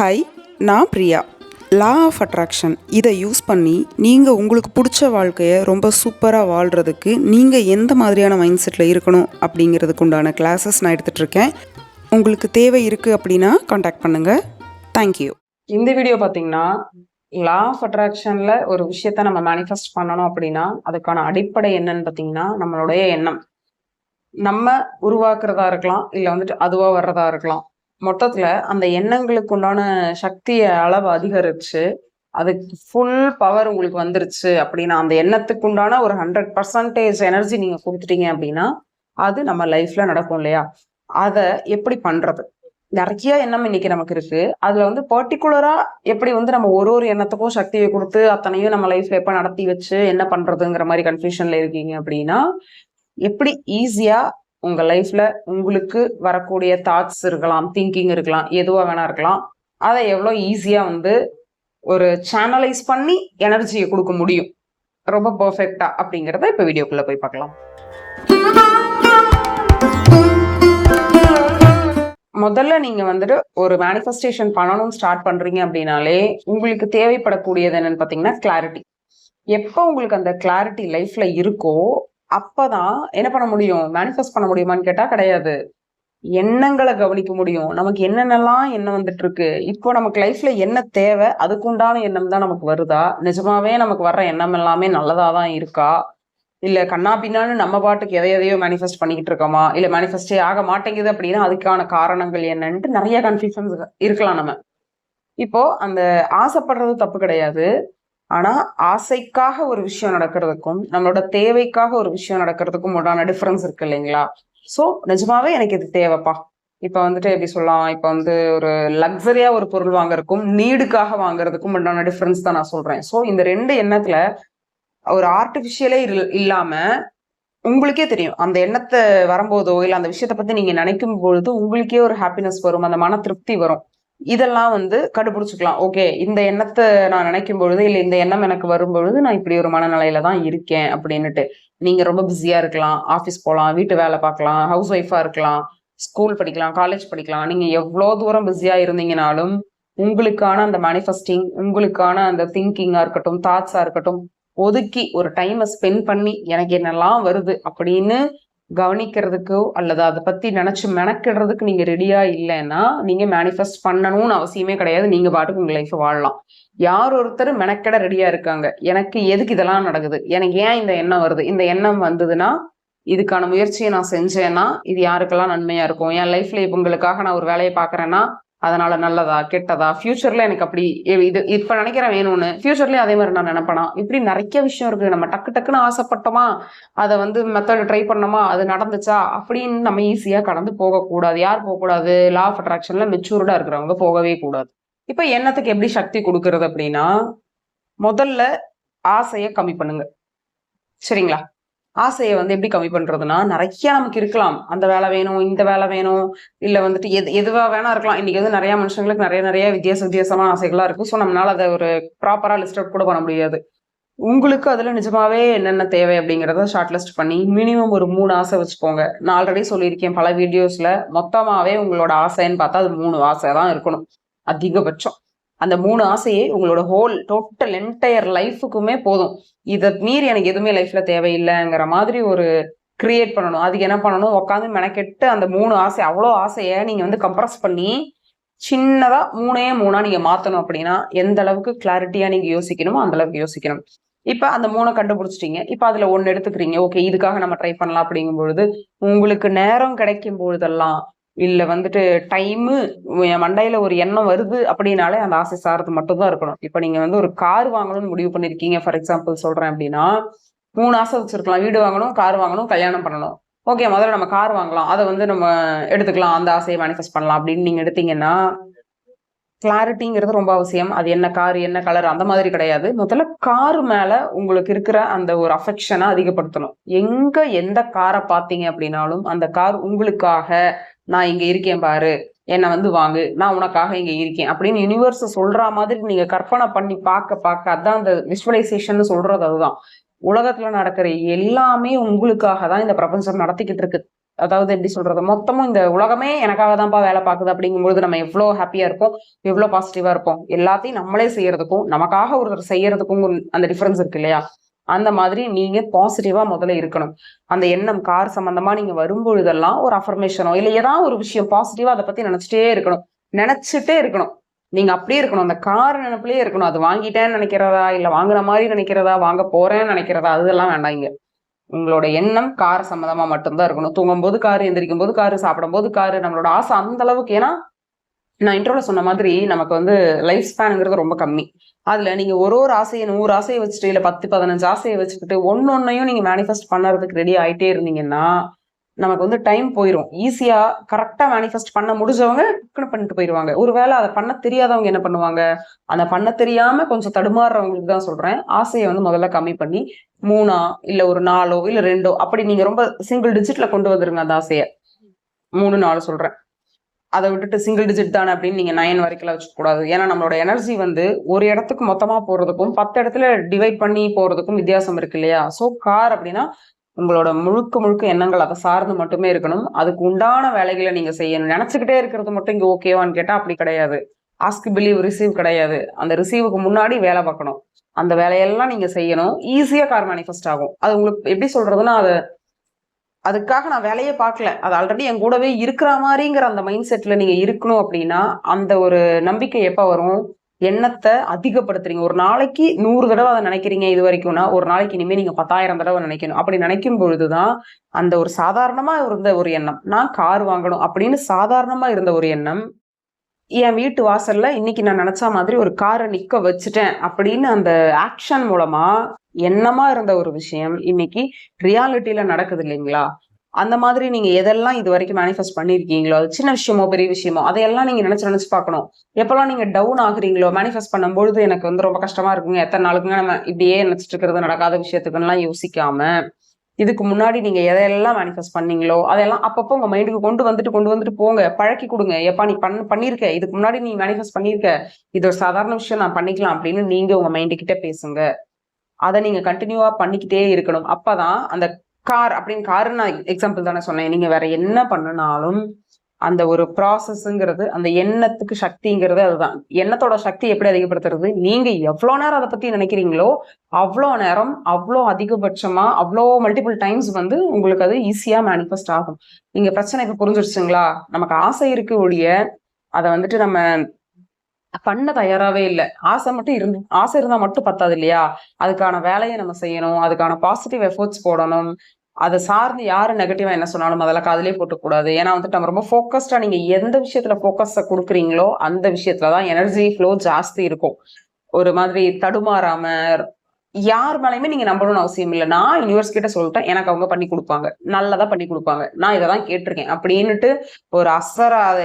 Hi, நான் Priya. Law of attraction இதை use பண்ணி நீங்கள் உங்களுக்கு பிடிச்ச வாழ்க்கையை ரொம்ப சூப்பராக வாழ்கிறதுக்கு நீங்கள் எந்த மாதிரியான மைண்ட் செட்டில் இருக்கணும் அப்படிங்கிறதுக்கு உண்டான கிளாஸஸ் நான் எடுத்துகிட்ருக்கேன். உங்களுக்கு தேவை இருக்குது அப்படின்னா காண்டாக்ட் பண்ணுங்கள். தேங்க்யூ. இந்த வீடியோ பார்த்தீங்கன்னா, லா ஆஃப் அட்ராக்ஷனில் ஒரு விஷயத்த நம்ம மேனிஃபெஸ்ட் பண்ணணும் அப்படின்னா அதுக்கான அடிப்படை என்னன்னு பார்த்தீங்கன்னா நம்மளுடைய எண்ணம். நம்ம உருவாக்குறதா இருக்கலாம், இல்லை வந்துட்டு அதுவாக வர்றதா இருக்கலாம். மொத்தத்துல அந்த எண்ணங்களுக்கு உண்டான சக்தியை அளவு அதிகரிச்சு அதுக்கு ஃபுல் பவர் உங்களுக்கு வந்துருச்சு அப்படின்னா, அந்த எண்ணத்துக்கு உண்டான ஒரு 100% எனர்ஜி நீங்க கொடுத்துட்டீங்க அப்படின்னா அது நம்ம லைஃப்ல நடக்கும் இல்லையா? அதை எப்படி பண்றது? நிறைய எண்ணம் இன்னைக்கு நமக்கு இருக்கு. அதுல வந்து பர்டிகுலரா எப்படி வந்து நம்ம ஒரு எண்ணத்துக்கும் சக்தியை கொடுத்து அத்தனையும் நம்ம லைஃப்ல எப்ப நடத்தி வச்சு என்ன பண்றதுங்கிற மாதிரி கன்ஃபியூஷன்ல இருக்கீங்க அப்படின்னா, எப்படி ஈஸியா உங்க லைஃப்ல உங்களுக்கு வரக்கூடிய தாட்ஸ் இருக்கலாம், திங்கிங் இருக்கலாம், எதுவா வேணா இருக்கலாம், அதை எவ்வளவு ஈஸியா வந்து ஒரு சேனலைஸ் பண்ணி எனர்ஜியை கொடுக்க முடியும் ரொம்ப பெர்ஃபெக்டா அப்படிங்கிறத இப்ப வீடியோக்குள்ள போய் பார்க்கலாம். முதல்ல நீங்க வந்துட்டு ஒரு மேனிஃபெஸ்டேஷன் பண்ணணும் ஸ்டார்ட் பண்றீங்க அப்படின்னாலே உங்களுக்கு தேவைப்படக்கூடியது என்னன்னு பாத்தீங்கன்னா கிளாரிட்டி. எப்போ உங்களுக்கு அந்த கிளாரிட்டி லைஃப்ல இருக்கோ அப்பதான் என்ன பண்ண முடியும்? மேனிஃபெஸ்ட் பண்ண முடியுமான்னு கேட்டா கிடையாது. எண்ணங்களை கவனிக்க முடியும். நமக்கு என்னென்னலாம் எண்ணம் வந்துட்டு இருக்கு, இப்போ நமக்கு லைஃப்ல என்ன தேவை, அதுக்குண்டான எண்ணம் தான் நமக்கு வருதா, நிஜமாவே நமக்கு வர்ற எண்ணம் எல்லாமே நல்லதாதான் இருக்கா, இல்ல கண்ணா பின்னான்னு நம்ம பாட்டுக்கு எதையோ மேனிஃபெஸ்ட் பண்ணிக்கிட்டு இருக்கோமா, இல்ல மேனிஃபெஸ்டே ஆக மாட்டேங்குது அப்படின்னா அதுக்கான காரணங்கள் என்னன்ட்டு நிறைய கன்ஃபியூஷன்ஸ் இருக்கலாம். நம்ம இப்போ அந்த ஆசைப்படுறது தப்பு கிடையாது. ஆனா ஆசைக்காக ஒரு விஷயம் நடக்கிறதுக்கும் நம்மளோட தேவைக்காக ஒரு விஷயம் நடக்கிறதுக்கும் உண்டான டிஃபரன்ஸ் இருக்கு இல்லைங்களா? சோ நிஜமாவே எனக்கு இது தேவைப்பா. இப்ப வந்துட்டு எப்படி சொல்லலாம், இப்ப வந்து ஒரு லக்ஸரியா ஒரு பொருள் வாங்குறதுக்கும் நீடுக்காக வாங்குறதுக்கும் உண்டான டிஃபரன்ஸ் தான் நான் சொல்றேன். சோ இந்த ரெண்டு எண்ணத்துல ஒரு ஆர்டிபிஷியலே இல்லாம உங்களுக்கே தெரியும் அந்த எண்ணத்தை வரும்போதோ இல்ல அந்த விஷயத்த பத்தி நீங்க நினைக்கும் பொழுது உங்களுக்கே ஒரு ஹாப்பினஸ் வரும், அந்த மன திருப்தி வரும். இதெல்லாம் வந்து கண்டுபிடிச்சுக்கலாம். ஓகே, இந்த எண்ணத்தை நான் நினைக்கும் பொழுது இல்ல இந்த எண்ணம் எனக்கு வரும் பொழுது நான் இப்படி ஒரு மனநிலையில தான் இருக்கேன் அப்படின்னுட்டு. நீங்க ரொம்ப பிஸியா இருக்கலாம், ஆபீஸ் போகலாம், வீட்டு வேலை பார்க்கலாம், ஹவுஸ் ஒய்ஃபா இருக்கலாம், ஸ்கூல் படிக்கலாம், காலேஜ் படிக்கலாம். நீங்க எவ்வளவு தூரம் பிஸியா இருந்தீங்கனாலும் உங்களுக்கான அந்த மேனிஃபெஸ்டிங், உங்களுக்கான அந்த திங்கிங்கா இருக்கட்டும், தாட்ஸா இருக்கட்டும், ஒதுக்கி ஒரு டைமை ஸ்பெண்ட் பண்ணி எனக்கு என்னெல்லாம் வருது அப்படின்னு கவனிக்கிறதுக்கோ அல்லது அதை பத்தி நினைச்சு மெனக்கிடுறதுக்கு நீங்க ரெடியா இல்லைன்னா நீங்க மேனிஃபெஸ்ட் பண்ணணும்னு அவசியமே கிடையாது. நீங்க பாட்டுக்கு உங்க லைஃப் வாழலாம். யார் ஒருத்தர் மெனக்கிட ரெடியா இருக்காங்க, எனக்கு எதுக்கு இதெல்லாம் நடக்குது, எனக்கு ஏன் இந்த எண்ணம் வருது, இந்த எண்ணம் வந்ததுன்னா இதுக்கான முயற்சியை நான் செஞ்சேன்னா இது யாருக்கெல்லாம் நன்மையா இருக்கும், என் லைஃப்ல இவங்களுக்காக நான் ஒரு வேலையை பாக்குறேன்னா அதனால நல்லதா கெட்டதா, ஃபியூச்சர்ல எனக்கு அப்படி இது இப்ப நினைக்கிறேன் வேணும்னு ஃபியூச்சர்லயும் அதே மாதிரி நான் நினைப்பேனா, இப்படி நிறைய விஷயம் இருக்கு. நம்ம டக்குன்னு ஆசைப்பட்டோமா, அதை வந்து மெத்தட் ட்ரை பண்ணோமா, அது நடந்துச்சா அப்படின்னு நம்ம ஈஸியா கடந்து போகக்கூடாது. யார் போகக்கூடாது? லா ஆஃப் அட்ராக்ஷன்ல மெச்சூர்டா இருக்கிறவங்க போகவே கூடாது. இப்ப எண்ணத்துக்கு எப்படி சக்தி கொடுக்கறது அப்படின்னா, முதல்ல ஆசையை கம்மி பண்ணுங்க. சரிங்களா? ஆசையை வந்து எப்படி கம்மி பண்றதுன்னா, நிறைய நமக்கு இருக்கலாம். அந்த வேலை வேணும், இந்த வேலை வேணும், இல்ல வந்துட்டு எதுவா வேணா இருக்கலாம். இன்னைக்கு வந்து நிறைய மனுஷங்களுக்கு நிறைய வித்தியாசமான ஆசைகளா இருக்கு. ஸோ நம்மளால அதை ஒரு ப்ராப்பரா லிஸ்ட் அவுட் கூட பண்ண முடியாது. உங்களுக்கு அதுல நிஜமாவே என்னென்ன தேவை அப்படிங்கிறத ஷார்ட் லிஸ்ட் பண்ணி மினிமம் ஒரு 3 ஆசை வச்சுக்கோங்க. நான் ஆல்ரெடி சொல்லியிருக்கேன் பல வீடியோஸ்ல, மொத்தமாவே உங்களோட ஆசைன்னு பார்த்தா அது 3 ஆசை தான் இருக்கணும் அதிகபட்சம். அந்த 3 ஆசையே உங்களோட ஹோல் டோட்டல் என்டையர் லைஃபுக்குமே போதும். இதை மீறி எனக்கு எதுவுமே லைஃப்ல தேவையில்லைங்கிற மாதிரி ஒரு கிரியேட் பண்ணணும். அதுக்கு என்ன பண்ணணும்? உட்காந்து மெனக்கெட்டு அந்த 3 ஆசை, அவ்வளோ ஆசையை நீங்க வந்து கம்ப்ரஸ் பண்ணி சின்னதா 3 நீங்க மாத்தணும். அப்படின்னா எந்த அளவுக்கு கிளாரிட்டியா நீங்க யோசிக்கணுமோ அந்த அளவுக்கு யோசிக்கணும். இப்ப அந்த 3 கண்டுபிடிச்சிட்டீங்க. இப்ப அதுல 1 எடுத்துக்கிறீங்க. ஓகே, இதுக்காக நம்ம ட்ரை பண்ணலாம் அப்படிங்கும் பொழுது உங்களுக்கு நேரம் கிடைக்கும் பொழுதெல்லாம் இல்ல வந்துட்டு டைமு மண்டையில ஒரு எண்ணம் வருது அப்படின்னாலே அந்த ஆசை சார்றது மட்டும் தான் இருக்கணும். இப்ப நீங்க வந்து ஒரு கார் வாங்கணும்னு முடிவு பண்ணிருக்கீங்க, ஃபார் எக்ஸாம்பிள் சொல்றேன் அப்படின்னா 3 ஆசை வச்சிருக்கலாம். வீடு வாங்கணும், கார் வாங்கணும், கல்யாணம் பண்ணணும். ஓகே, முதல்ல நம்ம கார் வாங்கலாம், அதை வந்து நம்ம எடுத்துக்கலாம், அந்த ஆசையை மேனிஃபெஸ்ட் பண்ணலாம் அப்படின்னு நீங்க எடுத்தீங்கன்னா கிளாரிட்டிங்கிறது ரொம்ப அவசியம். அது என்ன கார், என்ன கலர் அந்த மாதிரி கிடையாது. முதல்ல கார் மேல உங்களுக்கு இருக்கிற அந்த ஒரு அஃபெக்ஷனை அதிகப்படுத்தணும். எந்த காரை பார்த்தீங்க அப்படின்னாலும் அந்த கார் உங்களுக்காக, நான் இங்க இருக்கேன் பாரு, என்னை வந்து வாங்கு, நான் உனக்காக இங்க இருக்கேன் அப்படின்னு யூனிவர்ஸ் சொல்ற மாதிரி நீங்க கற்பனை பண்ணி பார்க்க அதான் அந்த விஷுவலைசேஷன் சொல்றது. அதுதான் உலகத்துல நடக்கிற எல்லாமே உங்களுக்காக தான் இந்த பிரபஞ்சம் நடத்திக்கிட்டு இருக்கு. அதாவது எப்படி சொல்றது, மொத்தமும் இந்த உலகமே எனக்காக தான்ப்பா வேலை பார்க்குது அப்படிங்கும்போது நம்ம எவ்வளோ ஹாப்பியா இருப்போம், எவ்வளோ பாசிட்டிவா இருப்போம். எல்லாத்தையும் நம்மளே செய்யறதுக்கும் நமக்காக ஒருத்தர் செய்யறதுக்கும் அந்த டிஃபரன்ஸ் இருக்கு இல்லையா? அந்த மாதிரி நீங்க பாசிட்டிவா முதல்ல இருக்கணும். அந்த எண்ணம் கார் சம்பந்தமா நீங்க வரும்பொழுதெல்லாம் ஒரு அஃபர்மேஷனோ இல்ல ஏதாவது ஒரு விஷயம் பாசிட்டிவா அதை பத்தி நினைச்சிட்டே இருக்கணும். நினைச்சிட்டே இருக்கணும். நீங்க அப்படியே இருக்கணும். அந்த கார் நினைப்பிலே இருக்கணும். அது வாங்கிட்டேன்னு நினைக்கிறதா, இல்ல வாங்குற மாதிரி நினைக்கிறதா, வாங்க போறேன்னு நினைக்கிறதா, அதெல்லாம் வேண்டாம் இங்க. உங்களோட எண்ணம் கார் சம்மந்தமா மட்டும்தான் இருக்கணும். தூங்கும்போது காரு, எந்திரிக்கும் போது காரு, சாப்பிடும்போது காரு, நம்மளோட ஆசை அந்த அளவுக்கு. ஏன்னா நான் இன்ட்ரோல சொன்ன மாதிரி நமக்கு வந்து லைஃப் ஸ்பேனுங்கிறது ரொம்ப கம்மி. அதுல நீங்க ஒரு ஆசையை 100 ஆசையை வச்சுட்டு இல்ல 10, 15 ஆசையை வச்சுக்கிட்டு ஒன்னொன்னையும் நீங்க மேனிஃபெஸ்ட் பண்ணறதுக்கு ரெடி ஆயிட்டே இருந்தீங்கன்னா நமக்கு வந்து டைம் போயிடும். ஈஸியா கரெக்டா மேனிஃபெஸ்ட் பண்ண முடிஞ்சவங்க டக்குனு பண்ணிட்டு போயிடுவாங்க. ஒருவேளை அதை பண்ண தெரியாதவங்க என்ன பண்ணுவாங்க, அந்த பண்ண தெரியாம கொஞ்சம் தடுமாறுறவங்களுக்கு தான் சொல்றேன், ஆசையை வந்து முதல்ல கம்மி பண்ணி 3 இல்ல ஒரு 4 இல்ல 2 அப்படி நீங்க ரொம்ப சிங்கிள் டிஜிட்ல கொண்டு வந்துருங்க அந்த ஆசையை. 3, 4 சொல்றேன். அதை விட்டுட்டு சிங்கிள் டிஜிட் தானே அப்படின்னு நீங்க 9 வரைக்கும் வச்சுக்க கூடாது. ஏன்னா நம்மளோட எனர்ஜி வந்து ஒரு இடத்துக்கு மொத்தமா போறதுக்கும் 10 இடத்துல டிவைட் பண்ணி போறதுக்கும் வித்தியாசம் இருக்கு இல்லையா? சோ கார் அப்படின்னா உங்களோட முழுக்க முழுக்க எண்ணங்கள் அதை சார்ந்து மட்டுமே இருக்கணும். அதுக்கு உண்டான வேலைகளை நீங்க செய்யணும். நினைச்சுக்கிட்டே இருக்கிறது மட்டும் இங்க ஓகேவான்னு கேட்டா அப்படி கிடையாது. ஆஸ்க் பிலீவ் ரிசீவ் கிடையாது. அந்த ரிசீவுக்கு முன்னாடி வேலை பார்க்கணும். அந்த வேலையெல்லாம் நீங்க செய்யணும். ஈஸியா கார் மேனிஃபெஸ்ட் ஆகும். அது உங்களுக்கு எப்படி சொல்றதுன்னா, அதுக்காக நான் வேலையே பார்க்கல, அது ஆல்ரெடி என் கூடவே இருக்கிற மாதிரிங்கிற அந்த மைண்ட் செட்ல நீங்க இருக்கணும் அப்படின்னா, அந்த ஒரு நம்பிக்கை எப்ப வரும்? எண்ணத்தை அதிகப்படுத்துறீங்க. ஒரு நாளைக்கு 100 தடவை அதை நினைக்கிறீங்க இது வரைக்கும்னா, ஒரு நாளைக்கு இனிமே நீங்க 10,000 தடவை நினைக்கணும். அப்படி நினைக்கும் பொழுதுதான் அந்த ஒரு சாதாரணமா இருந்த ஒரு எண்ணம், நான் கார் வாங்கணும் அப்படின்னு சாதாரணமா இருந்த ஒரு எண்ணம், என் வீட்டு வாசல்ல இன்னைக்கு நான் நினைச்ச மாதிரி ஒரு காரை நிக்க வச்சுட்டேன் அப்படின்னு அந்த ஆக்ஷன் மூலமா எண்ணமா இருந்த ஒரு விஷயம் இன்னைக்கு ரியாலிட்டியில நடக்குது இல்லைங்களா? அந்த மாதிரி நீங்க எதெல்லாம் இது வரைக்கும் மேனிஃபெஸ்ட் பண்ணிருக்கீங்களோ, அது சின்ன விஷயமோ பெரிய விஷயமோ அதையெல்லாம் நீங்க நினைச்சு பார்க்கணும். எப்பெல்லாம் நீங்க டவுன் ஆகுறீங்களோ, மேனிஃபெஸ்ட் பண்ணும்பொழுது எனக்கு வந்து ரொம்ப கஷ்டமா இருக்குங்க, எத்தனை நாளுக்குங்க நம்ம இப்படியே நினைச்சிட்டு இருக்கிறது, நடக்காத விஷயத்துக்குலாம் யோசிக்காம, இதுக்கு முன்னாடி நீங்க எதையெல்லாம் மேனிஃபெஸ்ட் பண்ணீங்களோ அதெல்லாம் அப்பப்போ உங்க மைண்டுக்கு கொண்டு வந்துட்டு போங்க. பழக்கி கொடுங்க. எப்பா நீ பண்ணிருக்க, இதுக்கு முன்னாடி நீ மேனிஃபெஸ்ட் பண்ணிருக்க, இது ஒரு சாதாரண விஷயம், நான் பண்ணிக்கலாம் அப்படின்னு நீங்க உங்க மைண்டு கிட்ட பேசுங்க. அதை நீங்க கண்டினியூவா பண்ணிக்கிட்டே இருக்கணும். அப்பதான் அந்த கார் அப்படின்னு, காருன்னு நான் எக்ஸாம்பிள் தானே சொன்னேன். நீங்க வேற என்ன பண்ணினாலும் அந்த ஒரு ப்ராசஸ்ங்கிறது, அந்த எண்ணத்துக்கு சக்திங்கிறது அதுதான். எண்ணத்தோட சக்தி எப்படி அதிகப்படுத்துறது? நீங்க எவ்வளவு நேரம் அதை பத்தி நினைக்கிறீங்களோ அவ்வளோ நேரம், அவ்வளோ அதிகபட்சமா, அவ்வளோ மல்டிபிள் டைம்ஸ் வந்து உங்களுக்கு அது ஈஸியா மேனிஃபெஸ்ட் ஆகும். நீங்க பிரச்சனை இப்ப புரிஞ்சிருச்சுங்களா? நமக்கு ஆசை இருக்கு ஒழிய அதை வந்துட்டு நம்ம பண்ண தயாராவே இல்லை. ஆசை இருந்தா மட்டும் பத்தாது இல்லையா? அதுக்கான வேலையை நம்ம செய்யணும். அதுக்கான பாசிட்டிவ் எஃபோர்ட்ஸ் போடணும். அதை சார்ந்து யாரு நெகட்டிவா என்ன சொன்னாலும் அதெல்லாம் காதுலயே போட்டுக்கூடாது. ஏன்னா வந்துட்டு நம்ம ரொம்ப ஃபோக்கஸ்டா, நீங்க எந்த விஷயத்துல ஃபோக்கஸ கொடுக்குறீங்களோ அந்த விஷயத்துலதான் எனர்ஜி ஃப்ளோ ஜாஸ்தி இருக்கும். ஒரு மாதிரி தடுமாறாம யார் மேலையுமே நீங்க நம்பணும்னு அவசியம் இல்லை. நான் யூனிவர்ஸ் கிட்ட சொல்லிட்டேன், எனக்கு அவங்க பண்ணி கொடுப்பாங்க, நல்லதா பண்ணி கொடுப்பாங்க, நான் இதைதான் கேட்டிருக்கேன் அப்படின்னுட்டு ஒரு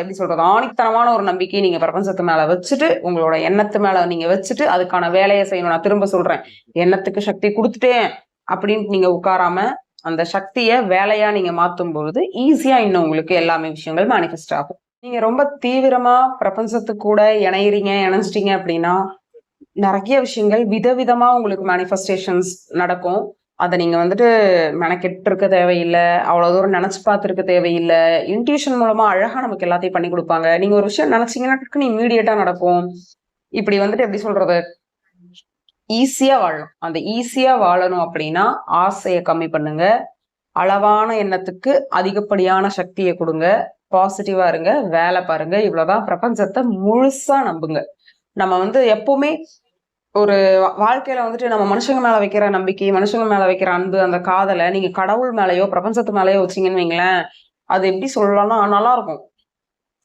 எப்படி சொல்றது, ஆணித்தனமான ஒரு நம்பிக்கையை நீங்க பிரபஞ்சத்து மேல வச்சுட்டு, உங்களோட எண்ணத்து மேல நீங்க வச்சுட்டு அதுக்கான வேலையை செய்யணும். நான் திரும்ப சொல்றேன், எண்ணத்துக்கு சக்தி கொடுத்துட்டேன் அப்படின்ட்டு நீங்க உட்காராம அந்த சக்தியை வேலையா நீங்க மாத்தும் பொழுது ஈஸியா இன்னும் உங்களுக்கு எல்லாமே விஷயங்கள் மேனிஃபெஸ்ட் ஆகும். நீங்க ரொம்ப தீவிரமா பிரபஞ்சத்துக்கு கூட இணைஞ்சிட்டீங்க அப்படின்னா நிறைய விஷயங்கள் விதவிதமா உங்களுக்கு மேனிஃபெஸ்டேஷன்ஸ் நடக்கும். அதை நீங்க வந்துட்டு மெனக்கெட்டு இருக்க தேவையில்லை, அவ்வளவு தூரம் நினைச்சு பார்த்துருக்க தேவையில்லை. இன்ட்யூஷன் மூலமா அழகா நமக்கு எல்லாத்தையும் பண்ணி கொடுப்பாங்க. நீங்க ஒரு விஷயம் நினைச்சீங்கன்னா இம்மீடியட்டா நடக்கும். இப்படி வந்துட்டு எப்படி சொல்றது, ஈஸியா வாழணும். அந்த ஈஸியா வாழணும் அப்படின்னா ஆசையை கம்மி பண்ணுங்க, அளவான எண்ணத்துக்கு அதிகப்படியான சக்தியை கொடுங்க, பாசிட்டிவா இருங்க, வேலை பாருங்க. இவ்வளவுதான். பிரபஞ்சத்தை முழுசா நம்புங்க. நம்ம வந்து எப்பவுமே ஒரு வாழ்க்கையில வந்துட்டு நம்ம மனுஷங்க மேல வைக்கிற நம்பிக்கை, மனுஷங்க மேல வைக்கிற அன்பு, அந்த காதலை நீங்க கடவுள் மேலயோ பிரபஞ்சத்து மேலயோ வச்சீங்கன்னு வைங்களேன், அது எப்படி சொல்லலாம்னா நல்லா இருக்கும்.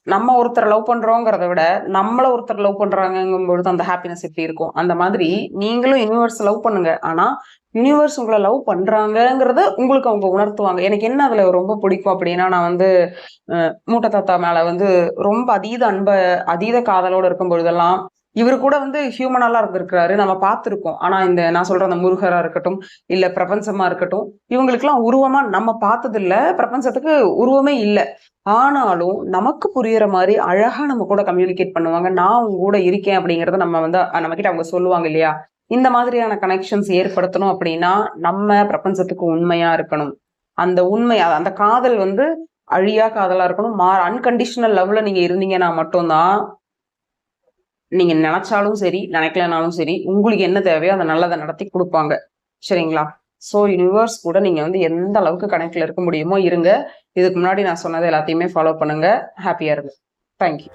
நம்ம ஒருத்தரை லவ் பண்றோங்கிறத விட நம்மள ஒருத்தர் லவ் பண்றாங்கும் பொழுது அந்த ஹாப்பினஸ் எப்படி இருக்கும், அந்த மாதிரி நீங்களும் யூனிவர்ஸ் லவ் பண்ணுங்க. ஆனா யூனிவர்ஸ் உங்களை லவ் பண்றாங்கிறத உங்களுக்கு அவங்க உணர்த்துவாங்க. எனக்கு என்ன அதுல ரொம்ப பிடிக்கும் அப்படின்னா, நான் வந்து மூட்டை தாத்தா மேல வந்து ரொம்ப அதீத காதலோட இருக்கும் பொழுதெல்லாம், இவரு கூட வந்து ஹியூமனாலாம் இருந்திருக்கிறாரு, நம்ம பார்த்திருக்கோம். ஆனா இந்த நான் சொல்ற அந்த முருகரா இருக்கட்டும், இல்ல பிரபஞ்சமா இருக்கட்டும், இவங்களுக்கு எல்லாம் உருவமா நம்ம பார்த்தது இல்ல, பிரபஞ்சத்துக்கு உருவமே இல்லை. ஆனாலும் நமக்கு புரியுற மாதிரி அழகா நம்ம கூட கம்யூனிகேட் பண்ணுவாங்க. நான் உங்க கூட இருக்கேன் அப்படிங்கறத நம்ம கிட்ட அவங்க சொல்லுவாங்க இல்லையா? இந்த மாதிரியான கனெக்ஷன்ஸ் ஏற்படுத்தணும் அப்படின்னா நம்ம பிரபஞ்சத்துக்கு உண்மையா இருக்கணும். அந்த உண்மை அந்த காதல் வந்து அழியா காதலா இருக்கணும். அன்கண்டிஷனல் லவ்ல நீங்க இருந்தீங்கன்னா மட்டும்தான் நீங்க நினைச்சாலும் சரி நினைக்கலனாலும் சரி உங்களுக்கு என்ன தேவையோ அந்த நல்லதை நடத்தி கொடுப்பாங்க. சரிங்களா? ஸோ யூனிவர்ஸ் கூட நீங்க வந்து எந்த அளவுக்கு கனெக்ட்ல இருக்க முடியுமோ இருங்க. இதுக்கு முன்னாடி நான் சொன்னது எல்லாத்தையுமே ஃபாலோ பண்ணுங்க. ஹாப்பியா இருங்க. தேங்க்யூ.